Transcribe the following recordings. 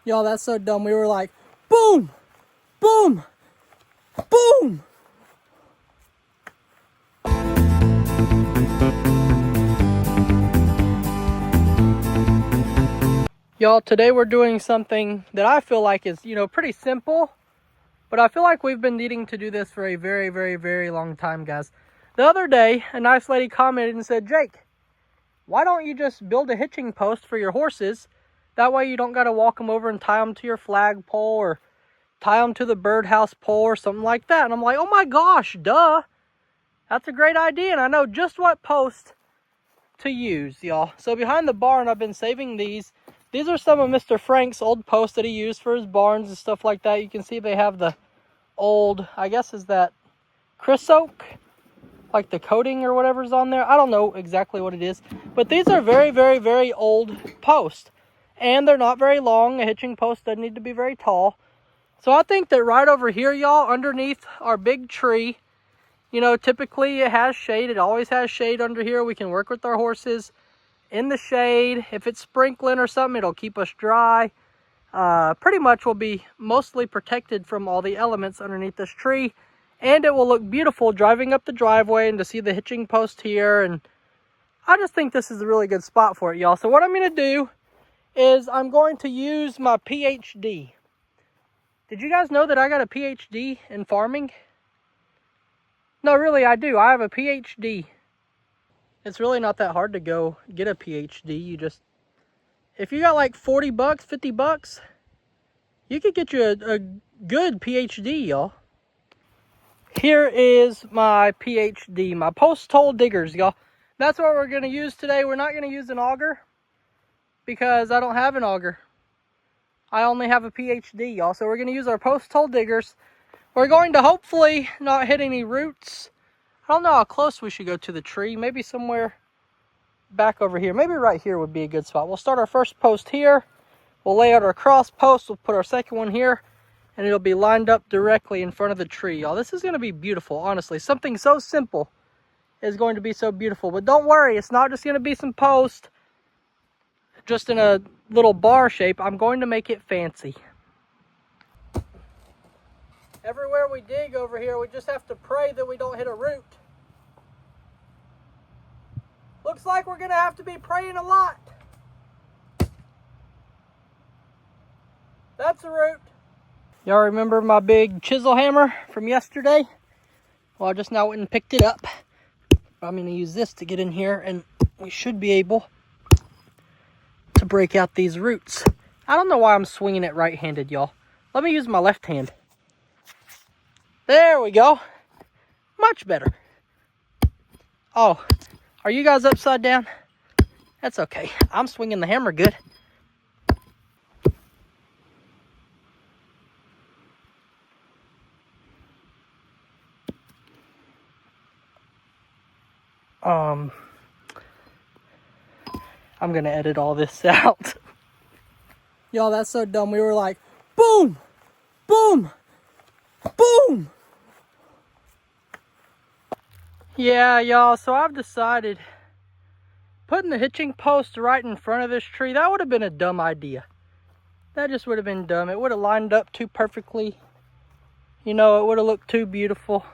Y'all, that's so dumb. We were like, boom, boom, boom. Y'all, today we're doing something that I feel like is, pretty simple, but I feel like we've been needing to do this for a very, very, very long time, guys. The other day, a nice lady commented and said, Jake, why don't you just build a hitching post for your horses? That way you don't got to walk them over and tie them to your flagpole or tie them to the birdhouse pole or something like that. And I'm like, oh my gosh, duh. That's a great idea, and I know just what post to use, y'all. So behind the barn, I've been saving these. These are some of Mr. Frank's old posts that he used for his barns and stuff like that. You can see they have the old, I guess is that Chris oak? Like the coating or whatever's on there. I don't know exactly what it is. But these are very, very, very old posts. And they're not very long. A hitching post doesn't need to be very tall. So I think that right over here, y'all, underneath our big tree, typically it has shade. It always has shade under here. We can work with our horses in the shade. If it's sprinkling or something, it'll keep us dry. Pretty much will be mostly protected from all the elements underneath this tree. And it will look beautiful driving up the driveway and to see the hitching post here. And I just think this is a really good spot for it, y'all. So what I'm going to do is I'm going to use my PhD. Did you guys know that I got a PhD in farming? No, really, I do. I have a PhD. It's really not that hard to go get a PhD. If you got like 40 bucks, 50 bucks, you could get you a good PhD, y'all. Here is my PhD, my post-hole diggers, y'all. That's what we're going to use today. We're not going to use an auger because I don't have an auger. I only have a PhD, y'all. So we're going to use our post-hole diggers. We're going to hopefully not hit any roots. I don't know how close we should go to the tree. Maybe somewhere back over here. Maybe right here would be a good spot. We'll start our first post here. We'll lay out our cross post. We'll put our second one here. And it'll be lined up directly in front of the tree, y'all. This is going to be beautiful, honestly. Something so simple is going to be so beautiful. But don't worry, it's not just going to be some post just in a little bar shape. I'm going to make it fancy. Everywhere we dig over here, we just have to pray that we don't hit a root. Looks like we're going to have to be praying a lot. That's a root. Y'all remember my big chisel hammer from yesterday? Well, I just now went and picked it up. I'm going to use this to get in here, and we should be able to break out these roots. I don't know why I'm swinging it right-handed, y'all. Let me use my left hand. There we go. Much better. Oh, are you guys upside down? That's okay. I'm swinging the hammer good. I'm gonna edit all this out. Y'all, that's so dumb. We were like, boom, boom, boom. Yeah, y'all, so I've decided putting the hitching post right in front of this tree, that would have been a dumb idea. That just would have been dumb. It would have lined up too perfectly. It would have looked too beautiful.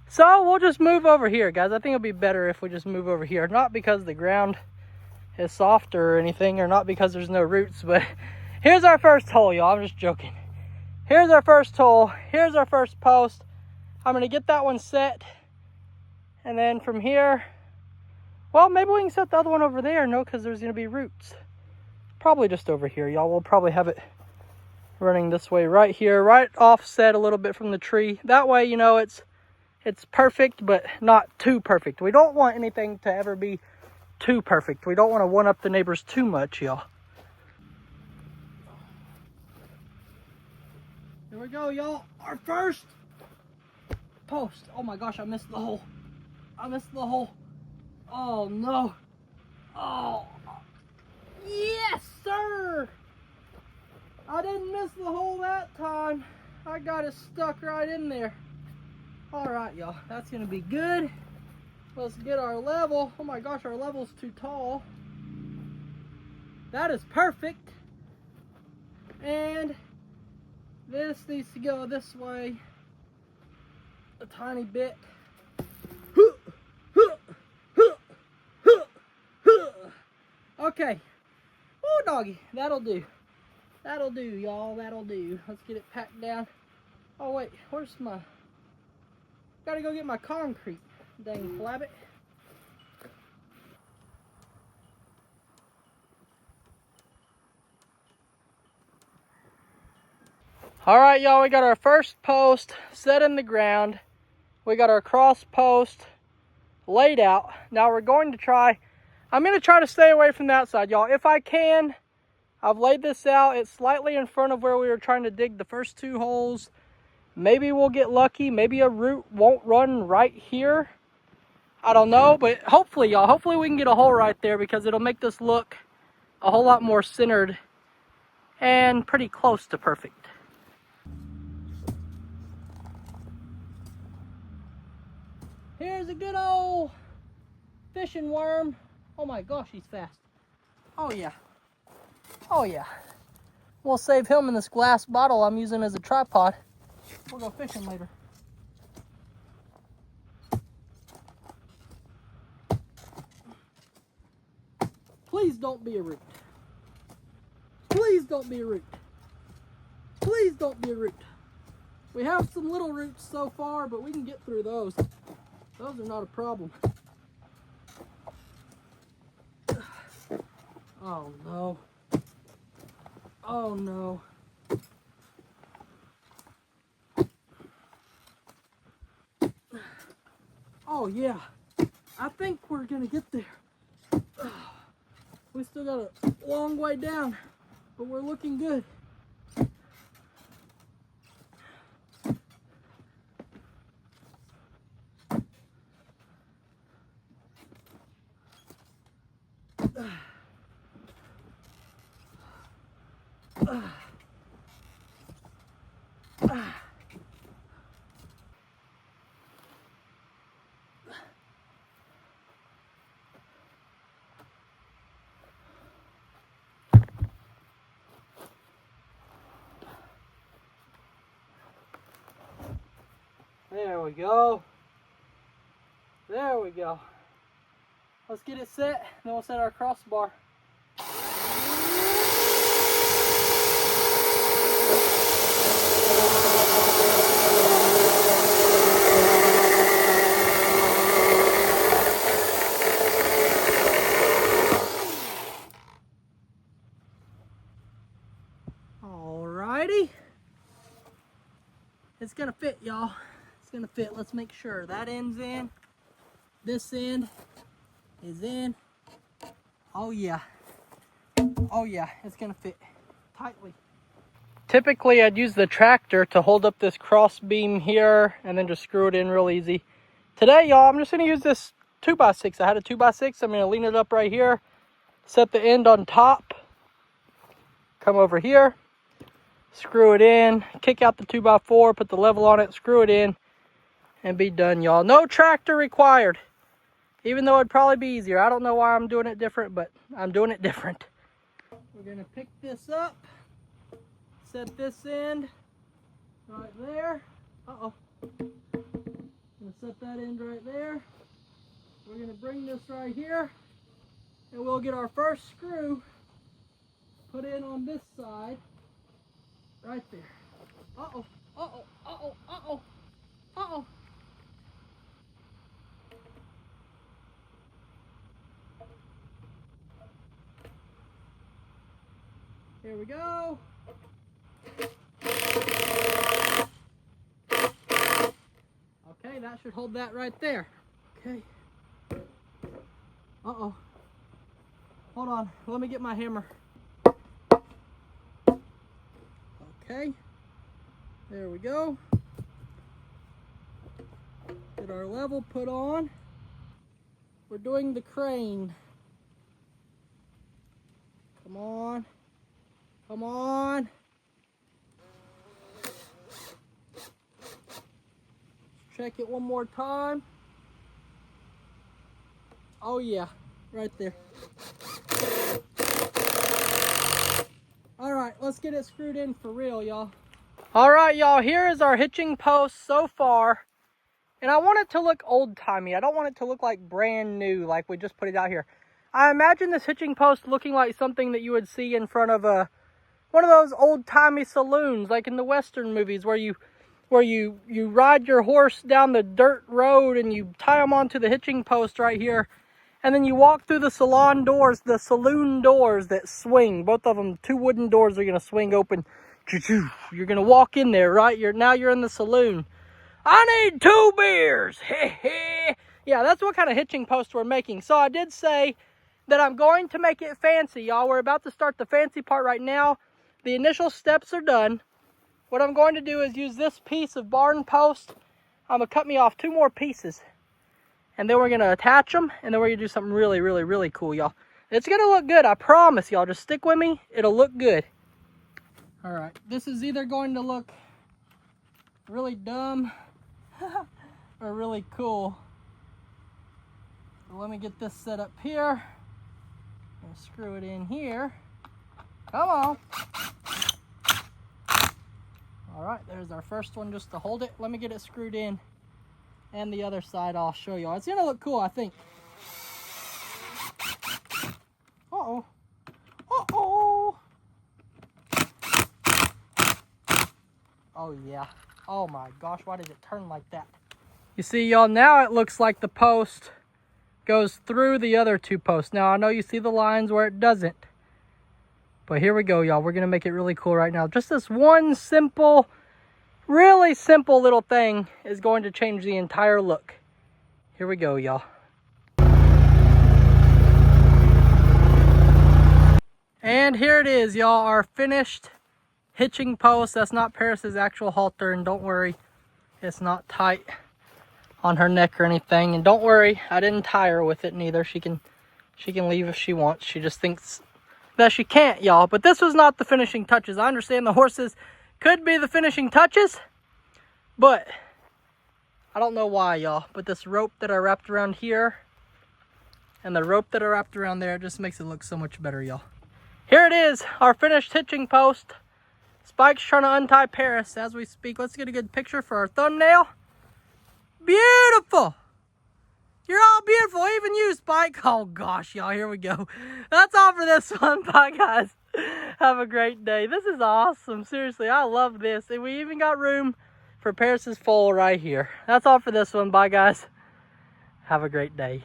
So we'll just move over here, guys. I think it'll be better if we just move over here. Not because the ground is softer or anything, or not because there's no roots, but here's our first hole, y'all. I'm just joking. Here's our first hole. Here's our first post. I'm going to get that one set. And then from here, well, maybe we can set the other one over there. No, because there's going to be roots. Probably just over here, y'all. We'll probably have it running this way right here, right offset a little bit from the tree. That way, it's perfect, but not too perfect. We don't want anything to ever be too perfect. We don't want to one-up the neighbors too much, y'all. Here we go, y'all. Our first post. Oh my gosh, I missed the hole. I missed the hole. Oh no. Oh. Yes, sir. I didn't miss the hole that time. I got it stuck right in there. All right, y'all. That's going to be good. Let's get our level. Oh my gosh, our level's too tall. That is perfect. And this needs to go this way a tiny bit. Okay. Oh, doggy. That'll do. That'll do, y'all. That'll do. Let's get it packed down. Oh, wait. Where's my... Gotta go get my concrete. Dang flabbit. All right, y'all. We got our first post set in the ground. We got our cross post laid out. Now we're going to try... I'm going to try to stay away from the outside, y'all. If I can, I've laid this out. It's slightly in front of where we were trying to dig the first 2 holes. Maybe we'll get lucky. Maybe a root won't run right here. I don't know, but hopefully, y'all, hopefully we can get a hole right there because it'll make this look a whole lot more centered and pretty close to perfect. Here's a good old fishing worm. Oh my gosh, he's fast. Oh yeah. Oh yeah. We'll save him in this glass bottle I'm using as a tripod. We'll go fishing later. Please don't be a root. Please don't be a root. Please don't be a root. We have some little roots so far, but we can get through those. Those are not a problem. Oh no. Oh no. Oh yeah. I think we're gonna get there. We still got a long way down, but we're looking good. There we go. There we go. Let's get it set, then we'll set our crossbar. Alrighty. It's gonna fit, y'all. It's gonna fit. Let's make sure that end's in. This end is in. Oh yeah. Oh yeah, it's gonna fit tightly. Typically I'd use the tractor to hold up this cross beam here and then just screw it in real easy. Today, y'all, I'm just gonna use this 2x6. I had a 2x6. I'm gonna lean it up right here, set the end on top, come over here, screw it in, kick out the 2x4, put the level on it, screw it in, and be done, y'all. No tractor required, even though it'd probably be easier. I don't know why I'm doing it different, but I'm doing it different. We're gonna pick this up, set this end right there. Uh-oh. Gonna set that end right there. We're gonna bring this right here, and we'll get our first screw put in on this side right there. Uh-oh, uh-oh, uh-oh, uh-oh, uh-oh. Here we go. Okay, that should hold that right there. Okay. Uh-oh. Hold on, let me get my hammer. Okay. There we go. Get our level put on. We're doing the crane. Come on. Come on. Check it one more time. Oh yeah, right there. All right, let's get it screwed in for real, y'all. All right, y'all, here is our hitching post so far. And I want it to look old-timey. I don't want it to look like brand new, like we just put it out here. I imagine this hitching post looking like something that you would see in front of one of those old-timey saloons, like in the Western movies, where you ride your horse down the dirt road and you tie them onto the hitching post right here. And then you walk through the saloon doors that swing. Both of them, two wooden doors are going to swing open. You're going to walk in there, right? Now you're in the saloon. I need 2 beers. Yeah, that's what kind of hitching post we're making. So I did say that I'm going to make it fancy, y'all. We're about to start the fancy part right now. The initial steps are done. What I'm going to do is use this piece of barn post. I'm going to cut me off 2 more pieces. And then we're going to attach them. And then we're going to do something really, really, really cool, y'all. It's going to look good. I promise, y'all. Just stick with me. It'll look good. All right. This is either going to look really dumb or really cool. So let me get this set up here. And screw it in here. Come on. All right, there's our first one just to hold it. Let me get it screwed in. And the other side I'll show y'all. It's gonna look cool, I think. Uh-oh. Uh-oh. Oh yeah. Oh my gosh, why did it turn like that? You see, y'all, now it looks like the post goes through the other 2 posts. Now, I know you see the lines where it doesn't. But here we go, y'all. We're gonna make it really cool right now. Just this one simple, really simple little thing is going to change the entire look. Here we go, y'all. And here it is, y'all, our finished hitching post. That's not Paris's actual halter, and don't worry, it's not tight on her neck or anything. And don't worry, I didn't tie her with it neither. She can leave if she wants. She just thinks that she can't, y'all. But this was not the finishing touches. I understand the horses could be the finishing touches, but I don't know why, y'all. But this rope that I wrapped around here and the rope that I wrapped around there just makes it look so much better, y'all. Here it is, our finished hitching post. Spike's trying to untie Paris as we speak. Let's get a good picture for our thumbnail. Beautiful. You're all beautiful, even you, Spike. Oh gosh, y'all, here we go. That's all for this one. Bye, guys. Have a great day. This is awesome. Seriously, I love this. And we even got room for Paris's foal right here. That's all for this one. Bye, guys. Have a great day.